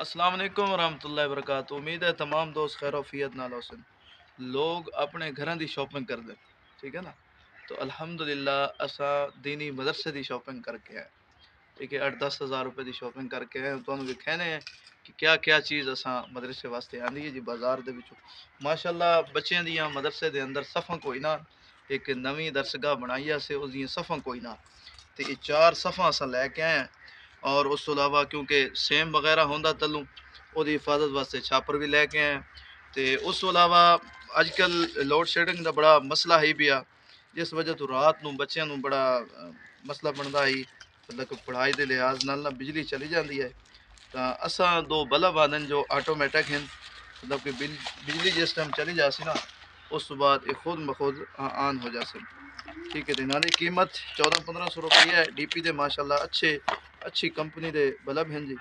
अस्सलाम वालेकुम रहमतुल्लाहि वबरकातुहू। उम्मीद है तमाम दोस्त खैर वफ़ियत नाल होसन। लोग अपने घरां दी शॉपिंग करदे, ठीक है ना। तो अल्हम्दुलिल्लाह असा दीनी मदरसे दी शॉपिंग करके आए, ठीक है। 8-10 हज़ार रुपए दी शॉपिंग करके आए। तुहानू विखाने हैं कि क्या क्या चीज़ असा मदरसे वास्ते आंदी है जी बाजार दे विचों। माशाअल्लाह बच्चों दियां मदरसे दे अंदर सफ़ां कोई ना, एक नवीं दरसगाह बनाई असें, उस दियां सफ़ां कोई ना, ते ये 4 सफ़ां असां लैके आए हैं। और उस तो अलावा क्योंकि सेम वगैरह होंदा तलू ओदी हिफाजत वास्ते छापर भी लैके आए हैं। ते उस तो अलावा अजकल लोड शेडिंग का बड़ा मसला ही पिया, जिस वजह तो रात नू बच्चों नू बड़ा मसला बनता ही, मतलब कि पढ़ाई के लिहाज नाल ना बिजली चली जाती है। तो असा दो बल्ब आदन जो ऑटोमैटिक हैं, मतलब कि बिजली जिस टाइम चली जासी ना, उस तो बाद ये खुद ब खुद ऑन हो जासे, ठीक है। तो इन्हों की कीमत 1400-1500 रुपये है। डीपी दे माशाल्लाह अच्छी कंपनी के बल्ब हैं जी।